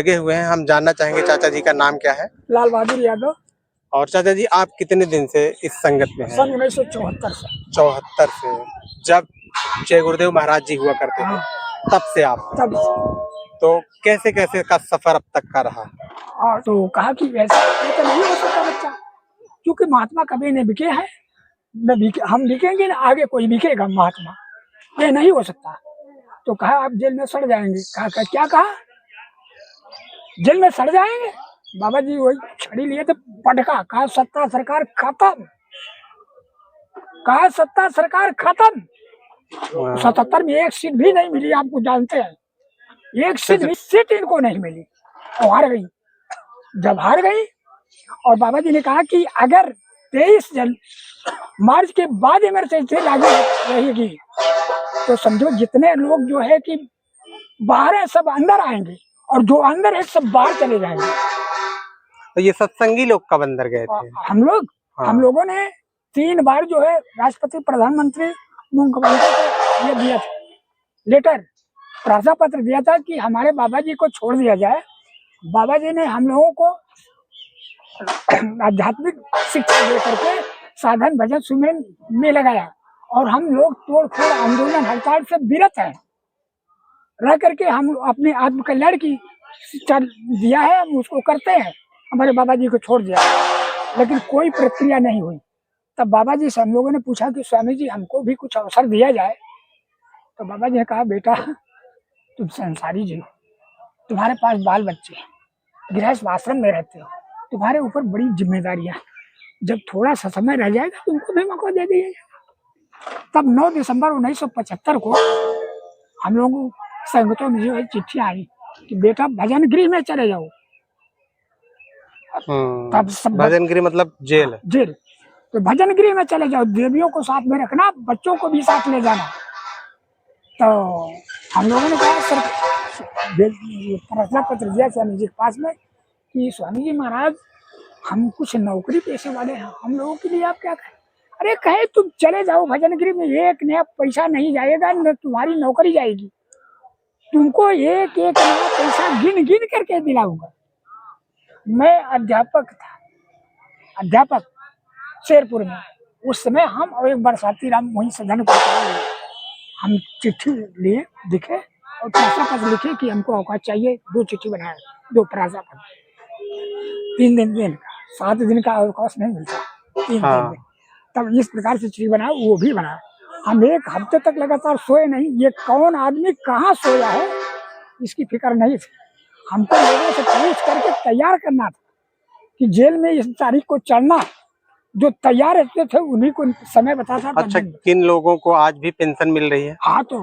लगे हुए हैं। हम जानना चाहेंगे चाचा जी का नाम क्या है? लाल बहादुर यादव। और चाचा जी आप कितने दिन से इस संगत में हैं? सन 1974 से। 74 से, जब जय गुरुदेव महाराज जी हुआ करते थे तब से आप? तब तो कैसे कैसे का सफर अब तक का रहा? और तो कहा कि ऐसा ये तो नहीं हो सकता बच्चा, क्योंकि महात्मा कभी नहीं बिके हैं, न बिके, हम बिकेंगे ना आगे कोई बिकेगा महात्मा, ये नहीं हो सकता। तो कहा आप जेल में सड़ जाएंगे। कहा क्या कहा? जेल में सड़ जाएंगे? बाबा जी वही छड़ी लिए थे, पटका। कहा सत्ता सरकार खत्म। कहा सत्ता सरकार खत्म। 77 में एक सीट भी नहीं मिली, आपको जानते हैं, एक सीट इनको नहीं मिली और हार गई। जब हार गई और बाबा जी ने कहा कि अगर 23 मार्च के बाद इमरजेंसी लागू रहेगी तो समझो जितने लोग जो है कि बाहर है सब अंदर आएंगे और जो अंदर है सब बाहर चले जाएंगे। तो ये सत्संगी लोग कब अंदर गए थे? हम लोग हम लोगों ने 3 बार जो है राष्ट्रपति प्रधानमंत्री मुख्यमंत्री को ये दिया था, लेटर प्रार्थना पत्र दिया था कि हमारे बाबा जी को छोड़ दिया जाए। बाबा जी ने हम लोगों को आध्यात्मिक शिक्षा दे करके साधन भजन सुमिरन में लगाया और हम लोग तोड़ फोड़ आंदोलन हड़ताल से विरत हैं, रह करके हम अपने आत्म कल्याण की शिक्षा दिया है, हम उसको करते हैं। हमारे बाबा जी को छोड़ दिया लेकिन कोई प्रक्रिया नहीं हुई। तब बाबा जी से हम लोगों ने पूछा कि स्वामी जी हमको भी कुछ अवसर दिया जाए। तो बाबा जी ने कहा बेटा तुम संसारी जी हो, तुम्हारे पास बाल बच्चे, गृहस्थ आश्रम में रहते हो, तुम्हारे ऊपर बड़ी जिम्मेदारियां, जब थोड़ा सा समय रह जाएगा तुमको भी मौका दे दिया जाएगा। तब 9 दिसंबर 1975 को हम लोगों संगतों में जो है चिट्ठी आई कि बेटा भजन गृह में चले जाओ। तब सब भजन गृह मतलब जेल? जेल। तो भजन गृह में चले जाओ, देवियों को साथ में रखना, बच्चों को भी साथ ले जाना। तो हम लोगों ने कहा सर प्रार्थना पत्र दिया स्वामी जी के पास में कि स्वामी जी महाराज हम कुछ नौकरी पेशे वाले हैं, हम लोगों के लिए आप क्या कहें? अरे कहे तुम चले जाओ भजन गृह में, एक नया पैसा नहीं जाएगा, न तुम्हारी नौकरी जाएगी, तुमको एक एक नया पैसा गिन गिन करके दिलाऊंगा। मैं अध्यापक था, अध्यापक शेरपुर में उस समय। हम और एक बरसाती राम वहीं सदन को हम चिट्ठी लिए, दिखे और प्रार्थना पत्र लिखे कि हमको अवकाश चाहिए। 2 चिट्ठी बनाए, 2 प्रार्थना पत्र, 3 दिन का, 7 दिन का अवकाश नहीं मिलता, 3 दिन में। तब इस प्रकार से चिट्ठी बनाया, वो भी बनाया। हम 1 हफ्ते तक लगातार सोए नहीं। ये कौन आदमी कहाँ सोया है इसकी फिक्र नहीं थी। हमको लोगों से पूछ करके तैयार करना था कि जेल में इस तारीख को चढ़ना, जो तैयार रहते थे उन्हीं को समय बताता था। अच्छा, किन लोगों को आज भी पेंशन मिल रही है? हाँ, तो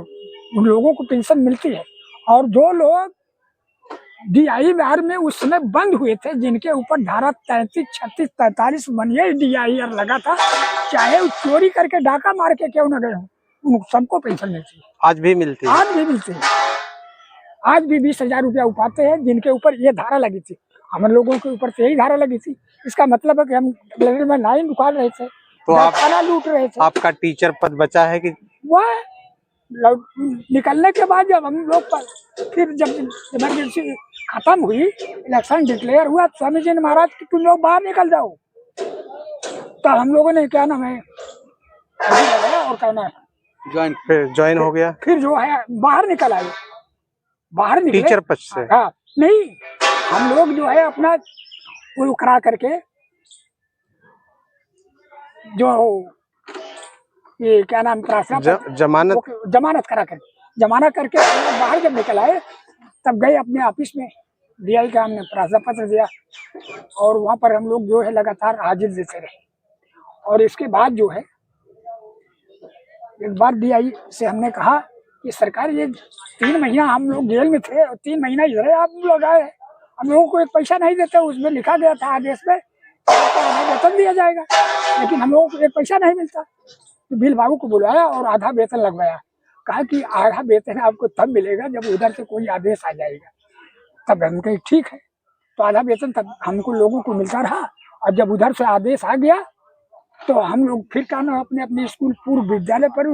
उन लोगों को पेंशन मिलती है। और जो लोग DIR में उस समय बंद हुए थे, जिनके ऊपर धारा 33, 36, 43 बनिए DIR लगा था, चाहे वो चोरी करके डाका मार के क्यों न गए हो, उन सबको पेंशन मिलती है। आज भी मिलती है? आज भी मिलती है। आज भी 20,000 रुपया उठाते हैं जिनके ऊपर ये धारा लगी थी। हम लोगों के ऊपर से यही धारा लगी थी। इसका मतलब है कि हम में लाइन निकाल रहे थे, तो आप खाना लूट रहे थे। आपका टीचर पद बचा है कि? वह निकलने के बाद जब हम लोग फिर जब इमरजेंसी खत्म हुई, इलेक्शन डिक्लेयर हुआ, स्वामी जी ने महाराज कि तुम लोग बाहर निकल जाओ। तो हम लोगों ने क्या नाम है और कहना है ज्वाइन हो गया। फिर जो है बाहर निकल आए, बाहर निकले टीचर पद से। हाँ, नहीं, हम लोग जो है अपना वो करा करके, जो ये क्या नाम जमानत करा कर, जमानत करके बाहर जब निकल आए तब गए अपने ऑफिस में, DI का हमने प्रार्थना पत्र दिया और वहाँ पर हम लोग जो है लगातार हाजिर देते रहे। और इसके बाद जो है एक बार DI से हमने कहा कि सरकार ये 3 महीना हम लोग जेल में थे और 3 महीना इधर आप लोग आए, हम लोगों को एक पैसा नहीं देते। उसमें लिखा गया था आदेश में वेतन दिया जाएगा, लेकिन हम लोगों को एक पैसा नहीं मिलता। तो बिल बाबू को बुलाया और आधा वेतन लगवाया। कहा कि आधा वेतन आपको तब मिलेगा जब उधर से कोई आदेश आ जाएगा। तब हम कहे ठीक है। तो आधा वेतन तब हमको लोगों को मिलता रहा और जब उधर से आदेश आ गया तो हम लोग फिर क्या ना अपने अपने स्कूल पूर्व विद्यालय पर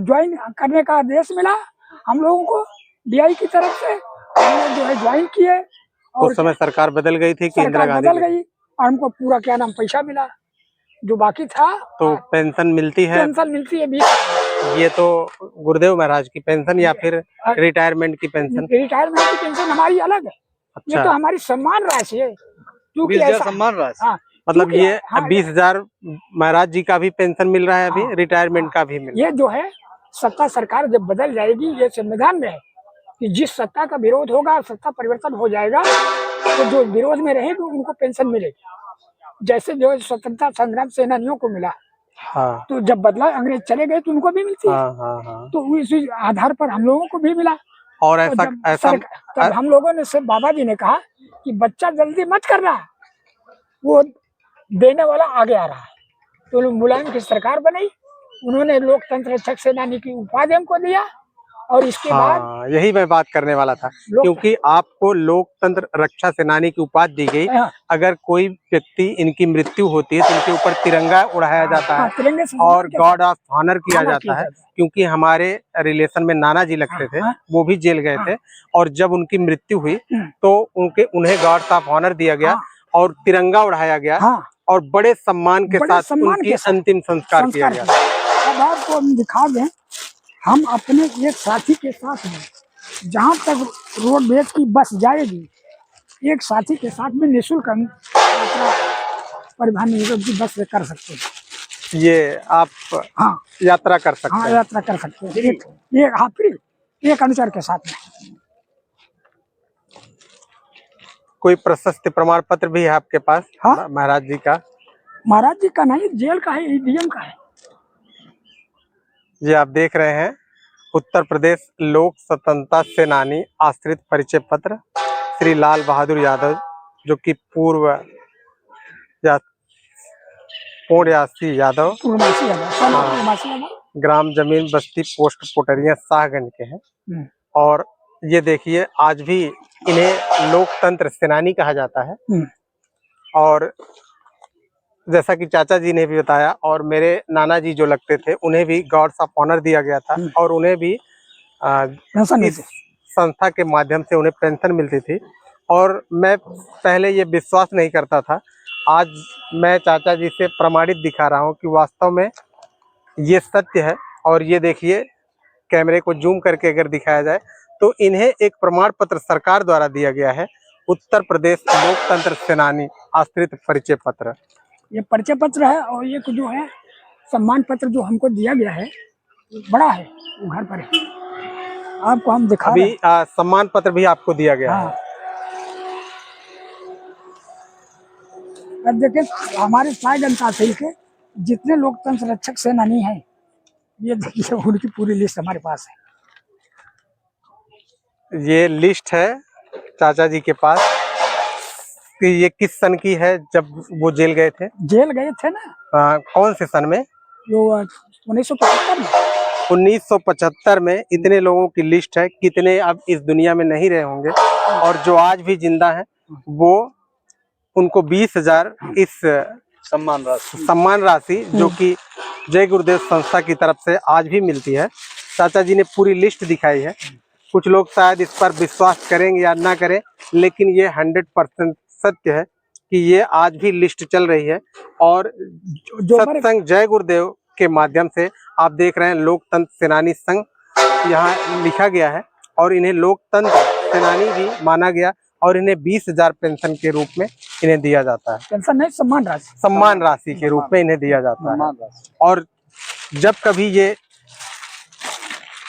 ज्वाइन करने का आदेश मिला हम लोगों को। DI की तरफ से हमने जो है ज्वाइन किए और उस समय सरकार बदल गई थी कि इंदिरा सरकार गांधी बदल गई और हमको पूरा क्या नाम पैसा मिला, जो बाकी था तो पेंशन मिलती है। पेंशन मिलती है 20। ये तो गुरुदेव महाराज की पेंशन या फिर रिटायरमेंट की पेंशन? रिटायरमेंट की पेंशन हमारी अलग है। ये अच्छा, तो हमारी सम्मान राशि है, क्योंकि 20,000 ऐसा सम्मान राशि। हाँ, मतलब क्योंकि ये हाँ, 20,000 महाराज जी का भी पेंशन मिल रहा है अभी, हाँ, रिटायरमेंट का भी मिल रहा ये जो है सत्ता सरकार जब बदल जाएगी, ये संविधान में है कि जिस सत्ता का विरोध होगा, सत्ता परिवर्तन हो जाएगा, तो जो विरोध में रहेगी उनको पेंशन मिलेगी। जैसे जो स्वतंत्रता संग्राम सेनानियों को मिला, है। हाँ तो जब बदला अंग्रेज चले गए तो उनको भी मिलती है। हाँ हाँ हाँ। तो इसी आधार पर हम लोगों को भी मिला। और तो ऐसा जब ऐसा तब हम लोगों ने से बाबा जी ने कहा कि बच्चा जल्दी मत करना, वो देने वाला आगे आ रहा है। तो मुलायम की सरकार बनाई, उन्होंने लोकतंत्र रक्षक सेनानी की उपाधि हमको दिया और इसके बाद हाँ, यही मैं बात करने वाला था, क्योंकि आपको लोकतंत्र रक्षा सेनानी की उपाधि दी गई। हाँ, अगर कोई व्यक्ति इनकी मृत्यु होती है तो इनके ऊपर तिरंगा उड़ाया जाता हाँ, है तिरंगे से और के गॉड ऑफ ऑनर किया ऑनर जाता किया है। जाता है। क्योंकि हमारे रिलेशन में नाना जी लगते थे, हाँ, वो भी जेल गए हाँ, थे और जब उनकी मृत्यु हुई हम्म, तो उन्हें गॉड ऑफ ऑनर दिया गया हाँ, और तिरंगा उड़ाया गया हाँ, और बड़े सम्मान के बड़े साथ सम्मान उनकी के साथ अंतिम संस्कार किया गया। अब आपको हम दिखा दें, हम अपने एक साथी के साथ में जहाँ तक रोडवेज की बस जाएगी, एक साथी के साथ में निःशुल्क हम यात्रा परिवहन निगम की बस से कर सकते हैं। ये आप हाँ, यात्रा कर सकते हाँ, हैं। यात्रा कर सकते हैं हाँ, फ्री, एक अनुचर के साथ में। कोई प्रशस्ति प्रमाण पत्र भी है आपके पास? हाँ, महाराज जी का? महाराज जी का नहीं, जेल का है, EDM का है। ये आप देख रहे हैं उत्तर प्रदेश लोक स्वतंत्रता सेनानी आश्रित परिचय पत्र श्री लाल बहादुर यादव, जो कि पूर्व पूर्णयासी यादव, पूर्णमासी यादव, ग्राम जमीन बस्ती पोस्ट पोटरिया शाहगंज के हैं। और ये देखिए आज भी इन्हें लोकतंत्र सेनानी कहा जाता है। और जैसा कि चाचा जी ने भी बताया और मेरे नाना जी जो लगते थे उन्हें भी गॉड्स ऑफ ऑनर दिया गया था और उन्हें भी इस संस्था के माध्यम से उन्हें पेंशन मिलती थी। और मैं पहले ये विश्वास नहीं करता था, आज मैं चाचा जी से प्रमाणित दिखा रहा हूँ कि वास्तव में ये सत्य है। और ये देखिए, कैमरे को जूम करके अगर दिखाया जाए तो इन्हें एक प्रमाण पत्र सरकार द्वारा दिया गया है, उत्तर प्रदेश लोकतंत्र सेनानी आश्रित परिचय पत्र। ये परिचय पत्र है और ये जो है सम्मान पत्र जो हमको दिया गया है, बड़ा है, वो घर पर है, आपको हम दिखा अभी सम्मान पत्र भी आपको दिया गया हाँ। है। अब देखिए हमारे शाहगंज तहसील के जितने लोकतंत्र रक्षक सेनानी हैं, ये देखिए उनकी पूरी लिस्ट हमारे पास है। ये लिस्ट है चाचा जी के पास कि ये किस सन की है जब वो जेल गए थे? जेल गए थे ना, कौन से सन में? जो 1975 में। 1975 में। इतने लोगों की लिस्ट है, कितने अब इस दुनिया में नहीं रहे होंगे और जो आज भी जिंदा हैं वो उनको 20,000 इस सम्मान राशि जो कि जय गुरुदेव संस्था की तरफ से आज भी मिलती है। चाचा जी ने पूरी लिस्ट दिखाई है। कुछ लोग शायद इस पर विश्वास करेंगे या ना करें, लेकिन ये 100% सत्य है कि ये आज भी लिस्ट चल रही है। और सत्संग जय गुरुदेव के माध्यम से आप देख रहे हैं लोकतंत्र सेनानी संघ यहाँ लिखा गया है और इन्हें लोकतंत्र सेनानी भी माना गया और इन्हें 20,000 पेंशन के रूप में इन्हें दिया जाता है। पेंशन नहीं, सम्मान राशि के रूप में इन्हें दिया जाता है। और जब कभी ये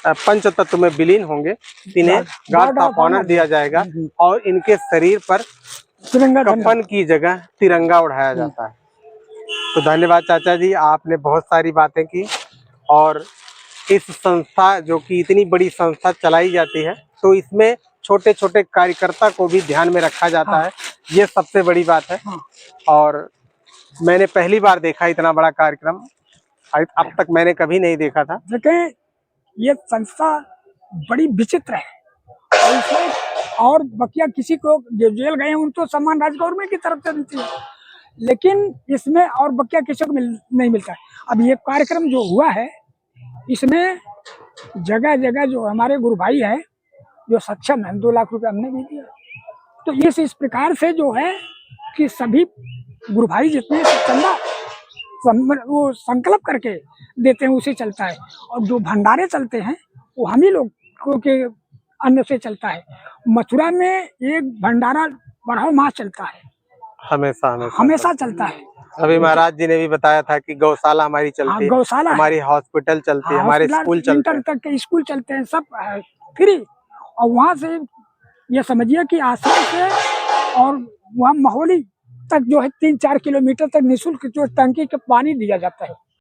पंच तत्व में विलीन होंगे, इन्हें गार्ड ऑफ ऑनर दिया जाएगा और इनके शरीर पर कफन की जगह तिरंगा उड़ाया जाता है। तो धन्यवाद चाचा जी, आपने बहुत सारी बातें की। और इस संस्था जो कि इतनी बड़ी संस्था चलाई जाती है, तो इसमें छोटे छोटे कार्यकर्ता को भी ध्यान में रखा जाता है, ये सबसे बड़ी बात है। और मैंने पहली बार देखा इतना बड़ा कार्यक्रम, अब तक मैंने कभी नहीं देखा था। देखें, ये संस्था बड़ी विचित्र है और इसमें और बकिया किसी को जो जेल गए हैं उनको सम्मान राज्य गवर्नमेंट की तरफ से मिलती है, लेकिन इसमें और बकिया किसी को नहीं मिलता है। अब ये कार्यक्रम जो हुआ है, इसमें जगह जगह जो हमारे गुरु भाई हैं जो सक्षम है 2 लाख रुपए हमने भी दिया। तो इस प्रकार से जो है कि सभी गुरु भाई जितने चंदा वो संकल्प करके देते हैं उसे चलता है। और जो भंडारे चलते हैं वो हम ही लोग के अन्न से चलता है। मथुरा में एक भंडारा 12 मास चलता है, हमेशा हमेशा चलता है। अभी महाराज जी ने भी बताया था कि गौशाला हमारी चलती है, गौशाला हमारी हॉस्पिटल चलती है, हमारे स्कूल चलते हैं, इंटर तक के स्कूल चलते हैं, सब फ्री। और वहाँ से ये समझिए कि आश्रम से और वहाँ महोली तक जो है 3-4 किलोमीटर तक निःशुल्क जो टंकी का पानी दिया जाता है।